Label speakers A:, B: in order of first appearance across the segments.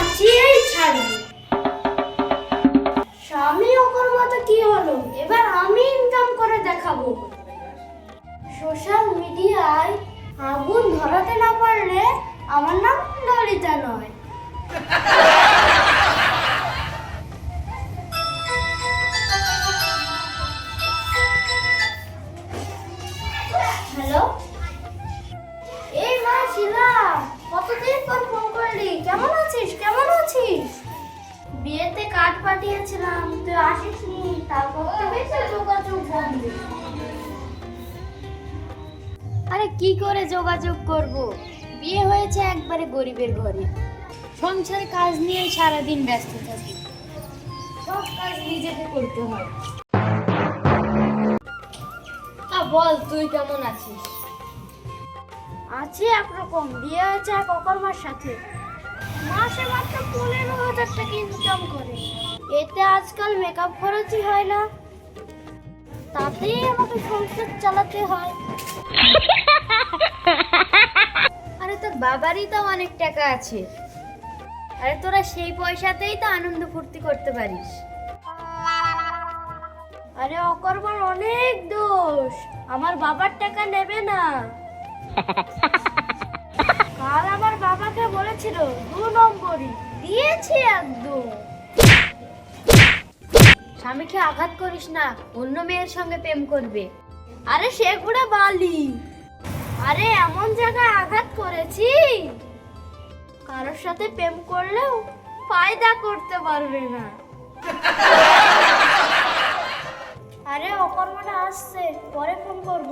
A: নাচিয়েই ছাড়বো। স্বামী ওকর মতো কি হলো, এবার আমি ইনকাম করে দেখাবো। সোশ্যাল মিডিয়ায় আগুন ধরাতে না পারলে আমার নাম ললিতা নয়। হ্যালো, এই মা শিলা, কতদিন পর ফোন করলি, কেমন আছিস কেমন আছিস? বিয়েতে কার্ড পাঠিয়েছিলাম, তুই আসিসনি, তারপর থেকে তো যোগাযোগ বন্ধ।
B: আরে কি করে যোগাযোগ করব? বিয়ে হয়েছে একবারে গরিবের ঘরে, সংসার কাজ নিয়ে সারাদিন ব্যস্ত থাকি, সব কাজ নিজেকে করতে হয়। তা বল, তুই কেমন আছিস?
A: আছি একরকম, বিয়ে হয়েছে এক অকর্মার সাথে, মাসে মাত্র 15,000 টাকা ইনকাম করে। এতে আজকাল মেকআপ খরচই হয় না, তাতেই আমাকে সংসার চালাতে হয়।
B: আরে তোর বাবারই তো অনেক টাকা আছে, আরে তোরা সেই পয়সাতেই তো আনন্দ ফুর্তি করতে পারিস।
A: আরে অকর্মার অনেক দোষ, আমার বাবার টাকা নেবে না। কাল আমার বাবাকে বলেছিল 2 নম্বরই দিয়েছি একদম।
B: স্বামীকে আঘাত করিস না, অন্য মেয়ের সঙ্গে প্রেম করবে।
A: আরে সেগুলো বালি, আরে এমন জায়গায় আঘাত করেছি কারোর সাথে প্রেম করলেও ফায়দা করতে পারবে না। আরে অকর্মটা আসছে, পরে ফোন করব।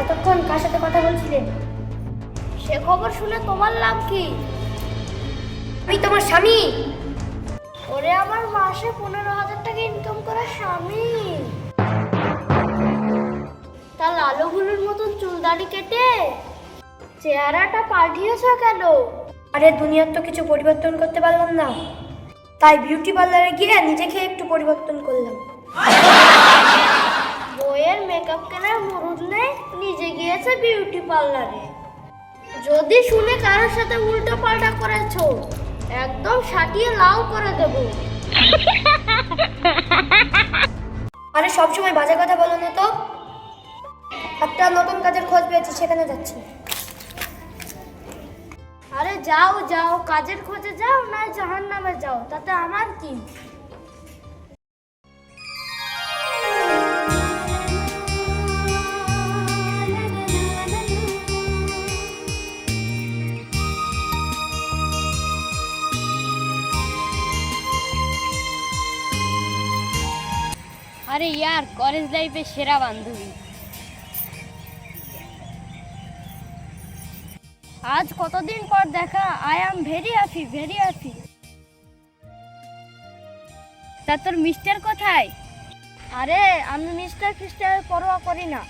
B: এতক্ষণ কার সাথে কথা বলছিলে?
A: সে খবর শুনে তোমার লাভ কি?
B: আমি তোমার স্বামী।
A: ওরে আমার মাসে 15,000 টাকা ইনকাম করা স্বামী। তা লালুগুলোর মতন চুল দাড়ি কেটে চেহারাটা পাল্টিয়েছ কেন?
B: আরে দুনিয়ার তো কিছু পরিবর্তন করতে পারলাম না, তাই বিউটি পার্লারে গিয়ে নিজেকে একটু পরিবর্তন করলাম।
A: বইয়ের মেকআপ কেনার মুরুদ নেই, নিজে গিয়েছে বিউটি পার্লারে। যদি শুনে কারোর সাথে উল্টো পাল্টা করেছো, একদম সাটিয়ে লাল করে দেব।
B: আরে সবসময় বাজে কথা বলো না তো, একটা নতুন কাজের খোঁজ পেয়েছি, সেখানে যাচ্ছি।
A: আরে যাও যাও, কাজের খোঁজে যাও না জাহান্নামে যাও, তাতে আমার কি?
B: আরে ইয়ার, কলেজ লাইফে সেরা বান্ধবী।
A: আজ কতদিন পর দেখা, I am very happy very happy.
B: তা তোর মিস্টার কোথায়?
A: আরে আমি মিস্টার ফিস্টারের পরোয়া করি না,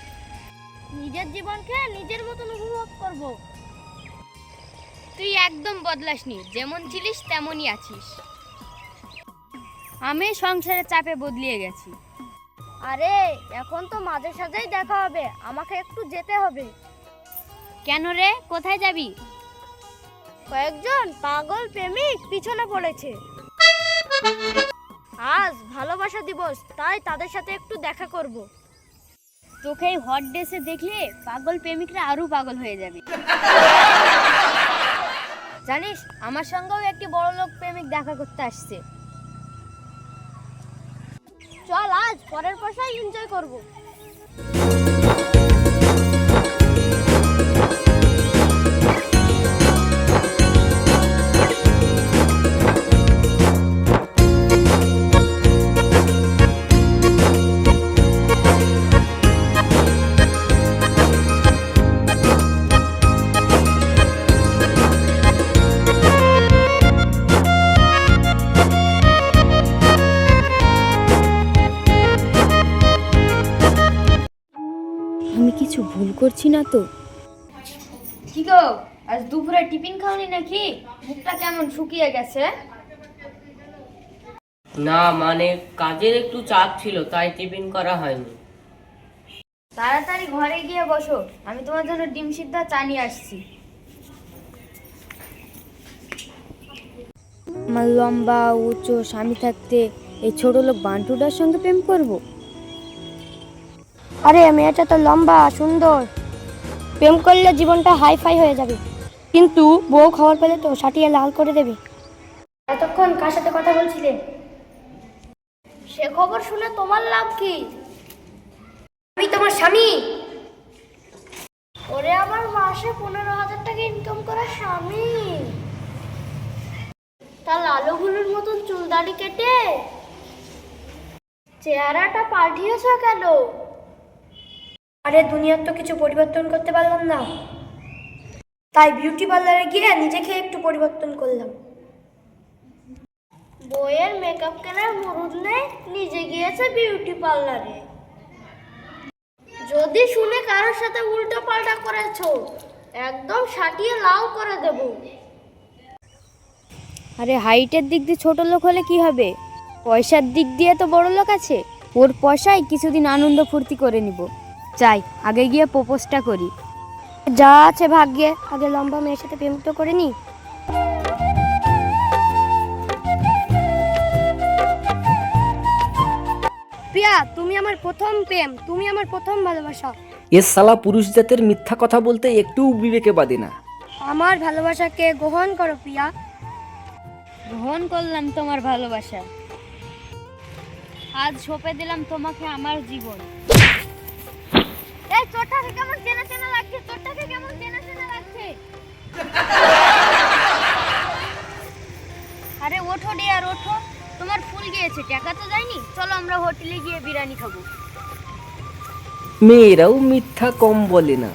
A: নিজের জীবনকে নিজের মতন উপভোগ করব।
B: তুই একদম বদলাসনি, যেমন ছিলিস তেমনই আছিস। আমি সংসারের চাপে বদলিয়ে গেছি।
A: আরে এখন তো মাঝে সাঝেই দেখা হবে, আমাকে একটু যেতে হবে।
B: কেন রে, কোথায় যাবি?
A: কয়েকজন পাগল প্রেমিক পিছনে পড়েছে। আজ ভালোবাসা দিবস, তাই তাদের সাথে একটু দেখা করব।
B: তোকে এই হট ড্রেসে দেখলে পাগল প্রেমিকরা আরো পাগল হয়ে যাবে। জানিস, আমার সঙ্গেও একটি বড়লোক প্রেমিক দেখা করতে আসছে।
A: চল আজ পরের পয়সায় এনজয় করব।
B: আমি কিছু ভুল করছি না তো? কি গো, আজ দুপুরে টিফিন খাওনি নাকি? মুখটা কেমন শুকিয়ে গেছে?
C: না, মানে কাজের একটু চাপ ছিল, তাই টিফিন করা হয়নি।
B: তাড়াতাড়ি ঘরে গিয়ে বসো, আমি তোমার জন্য ডিম সিদ্ধ চা নিয়ে আসছি। আমার লম্বা উঁচু স্বামী থাকতে এই ছোট লোক বান্টুটার সঙ্গে প্রেম করব?
A: আরে মেয়েটা তো লম্বা সুন্দর, প্রেম করলে জীবনটা হাই ফাই হয়ে যাবে, কিন্তু বউ খবর পেলে তো সাটিয়ে লাল করে দেবে। এতক্ষণ কার সাথে কথা বলছিলে? সে খবর শুনে তোমার লাভ কি? আমি তোমার স্বামী। ওরে আমার মাসে 15,000 টাকা ইনকাম করা স্বামী, তা লালুগুলোর মতন চুল দাড়ি কেটে চেহারাটা পাল্টিয়েছ কেন? আরে দুনিয়ার তো কিছু পরিবর্তন করতে পারলাম না, তাই বিউটি পার্লারে গিয়ে নিজেকে একটু পরিবর্তন করলাম। বইয়ের মেকআপ কেনার মুরুদ নেই, নিজে গিয়েছে বিউটি পার্লারে। যদি শুনে কারোর সাথে উল্টো পাল্টা করেছো, একদম সাটিয়ে লাল করে দেব।
B: আরে হাইটের দিক দিয়ে ছোট লোক হলে কি হবে, পয়সার দিক দিয়ে তো বড় লোক আছে। ওর পয়সায় কিছুদিন আনন্দ ফুর্তি করে নিব। চাই আগে গিয়ে প্রপোজটা করি।
A: যা আছে ভাগ্যে, আগে লম্বা মেয়ের সাথে প্রেম তো করে নি। প্রিয়া, তুমি আমার প্রথম প্রেম, তুমি আমার প্রথম ভালোবাসা।
D: এ সালা পুরুষ জাতের মিথ্যা কথা বলতে একটু বিবেকে বাদে না।
A: আমার ভালোবাসাকে গ্রহণ করো প্রিয়া।
B: গ্রহণ করলাম তোমার ভালোবাসা, আজ সঁপে দিলাম তোমাকে আমার জীবন।
A: এই চোরটাকে কেমন চেনা চেনা লাগছে, চোরটাকে কেমন চেনা চেনা লাগছে।
B: আরে ওঠো ডিয়ার ওঠো, তোমার ফুল গিয়েছে, টাকা তো যায়নি। চলো আমরা হোটেলে গিয়ে বিরিয়ানি খাবো।
D: মেয়েরাও মিথ্যা কম বলে না।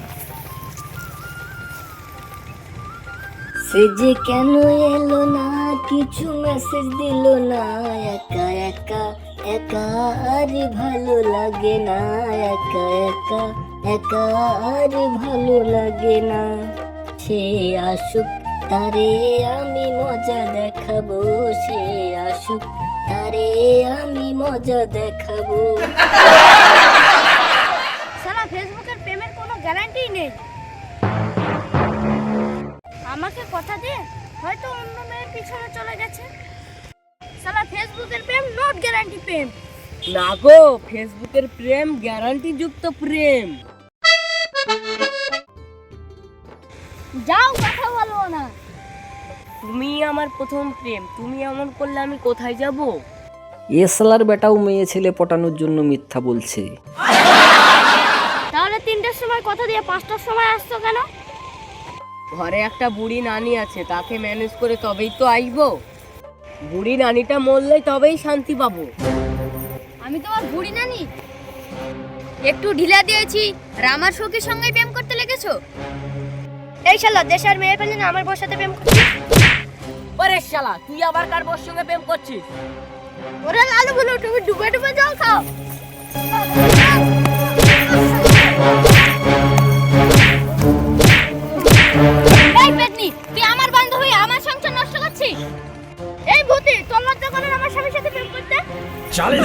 E: সে যে কেন এলো না, কিছু মেসেজ দিল না, একা একা একা আর ভালো লাগে না, একা একা একা আর ভালো লাগে না। সে আসুক তারে আমি মজা দেখাবো, সে আসুক তারে আমি মজা দেখাবো।
A: সালা ফেসবুকের প্রেমের কোনো গ্যারান্টি নেই। আমাকে কথা দিয়ে হয়তো অন্য মেয়ের পিছনে চলে গেছে। সালা ফেসবুকের প্রেম নট গ্যারান্টি প্রেম।
C: না গো, ফেসবুকের প্রেম গ্যারান্টি যুক্ত প্রেম।
A: যাও, কথা বলবো না।
C: তুমি আমার প্রথম প্রেম, তুমি এমন করলে আমি কোথায় যাব?
D: এ সালার বেটাও মেয়ে ছেলে পটানোর জন্য মিথ্যা বলছে।
A: তাহলে 3টার সময় কথা দিয়ে 5টার সময় আসছো কেন?
C: ঘরে একটা বুড়ি নানি আছে, তাকে ম্যানেজ করে তবেই তো আইবো। বুড়ি নানিটা মরলেই তবেই শান্তি পাবো।
B: আমি তোমার বুড়ি নানি? একটু ঢিলা দিয়েছি আর আমার সখীর সঙ্গে প্রেম করতে লেগেছো?
A: এই শালা দেশের মেয়ে পেলে না আমার বউর সাথে প্রেম করছিস।
C: ওরে শালা, তুই আবার কার বউর সঙ্গে প্রেম করছিস?
A: ওরে লালু বলো, তুমি ডুবে ডুবে জল খাও।
B: এই পেতনি, তুই আমার বান্ধবী আমার সংসার নষ্ট করছিস।
A: এই ভূতি, তোর লজ্জা করে না আমার স্বামীর সাথে প্রেম করতে?
F: চলে